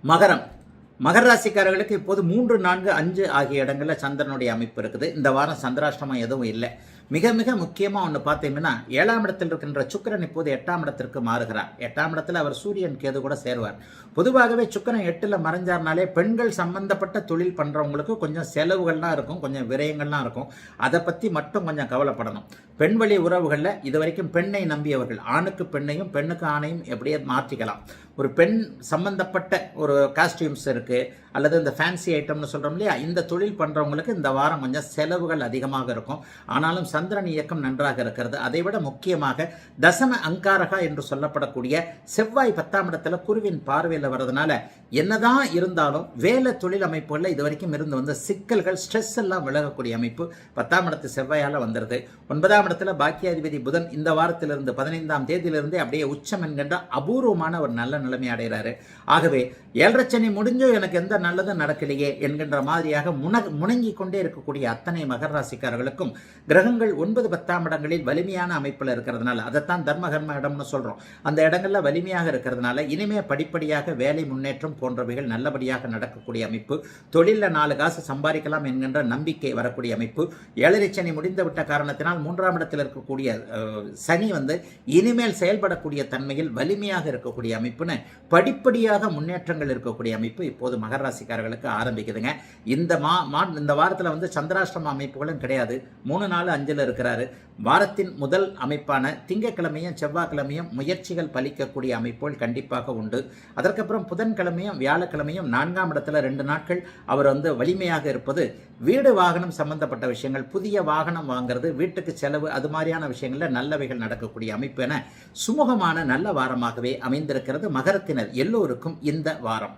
மகரம். மகர ராசிக்காரர்களுக்கு இப்போது 3, 4, 5 ஆகிய இடங்களில் சந்திரனுடைய அமைப்பு இருக்குது. இந்த வாரம் சந்திராஷ்டமம் எதுவும் இல்லை. மிக மிக முக்கியமாக ஒன்று பார்த்தீங்கன்னா 7ஆம் இடத்தில் இருக்கின்ற சுக்கிரன் இப்போது 8ஆம் இடத்திற்கு மாறுகிறார். 8ஆம் இடத்தில் அவர் சூரியன் கேது கூட சேருவார். பொதுவாகவே சுக்கிரன் 8ல் மறைஞ்சார்னாலே பெண்கள் சம்பந்தப்பட்ட தொழில் பண்ணுறவங்களுக்கு கொஞ்சம் செலவுகள்லாம் இருக்கும், கொஞ்சம் விரயங்கள்லாம் இருக்கும். அதை பற்றி மட்டும் கொஞ்சம் கவலைப்படணும். பெண் வழி உறவுகளில் இது வரைக்கும் பெண்ணை நம்பியவர்கள், ஆணுக்கு பெண்ணையும் பெண்ணுக்கு ஆணையும் எப்படியே மாற்றிக்கலாம். ஒரு பெண் சம்பந்தப்பட்ட ஒரு காஸ்டியூம்ஸ் இருக்குது அல்லது இந்த ஃபேன்சி ஐட்டம்னு சொல்கிறோம் இல்லையா, இந்த தொழில் பண்ணுறவங்களுக்கு இந்த வாரம் கொஞ்சம் செலவுகள் அதிகமாக இருக்கும். ஆனாலும் சந்திரன் இயக்கம் நன்றாக இருக்கிறது. அதைவிட முக்கியமாக தசம அங்காரகா என்று சொல்லப்படக்கூடிய செவ்வாய் 10ஆம் இடத்துல குருவின் பார்வையில் வர்றதுனால என்னதான் இருந்தாலும் வேலை தொழில் அமைப்புகளில் இது வரைக்கும் இருந்து வந்த சிக்கல்கள், ஸ்ட்ரெஸ் எல்லாம் விலகக்கூடிய அமைப்பு 10ஆம் இடத்து செவ்வாயால் வந்துடுது. 9ஆம் இடத்துல பாக்கியாதிபதி புதன் இந்த வாரத்திலிருந்து 15ஆம் தேதியிலிருந்தே அப்படியே உச்சம் என்கின்ற அபூர்வமான ஒரு நல்ல நிலைமை அடைகிறாரு. ஆகவே 7.5 சனி முடிஞ்சும் எனக்கு எந்த நல்லதும் நடக்கலையே என்கின்ற மாதிரியாக முணங்கி கொண்டே இருக்கக்கூடிய அத்தனை மகர ராசிக்காரர்களுக்கும் கிரகங்கள் 9, 10ஆம் இடங்களில் வலிமையான அமைப்பில் இருக்கிறதுனால, அதைத்தான் தர்மகர்ம இடம்னு சொல்றோம், அந்த இடங்கள்ல வலிமையாக இருக்கிறதுனால இனிமே படிப்படியாக வேலை முன்னேற்றம் போன்றவைகள் நல்லபடியாக நடக்கக்கூடிய அமைப்பு. தொழிலில் 4 காசு சம்பாதிக்கலாம் என்கின்ற நம்பிக்கை வரக்கூடிய அமைப்பு. 7.5 சனி முடிந்து விட்ட காரணத்தினால் 3ஆம் இடத்தில் இருக்கக்கூடிய சனி இனிமேல் செயல்படக்கூடிய தன்மையில் வலிமையாக இருக்கக்கூடிய அமைப்புன்னு படிப்படியாக முன்னேற்றங்கள் இருக்கக்கூடிய அமைப்பு இப்போது மகர ராசிக்காரர்களுக்கு ஆரம்பிக்குதுங்க. இந்த வாரத்தில் சந்திராஷ்டம அமைப்புகளும் கிடையாது. 3, 4, 5ல் இருக்கிறாரு. வாரத்தின் முதல் அமைப்பான திங்கட்கிழமையும் செவ்வாய்க்கிழமையும் முயற்சிகள் பலிக்கக்கூடிய அமைப்புகள் கண்டிப்பாக உண்டு. அதற்கப்புறம் புதன்கிழமையும் வியாழக்கிழமையும் 4ஆம் இடத்துல 2 நாட்கள் அவர் வலிமையாக இருப்பது வீடு வாகனம் சம்பந்தப்பட்ட விஷயங்கள், புதிய வாகனம் வாங்கிறது, வீட்டுக்கு செலவு, அது மாதிரியான விஷயங்கள்ல நல்லவைகள் நடக்கக்கூடிய அமைப்பு என சுமூகமான நல்ல வாரமாகவே அமைந்திருக்கிறது மகரத்தினர் எல்லோருக்கும் இந்த வாரம்.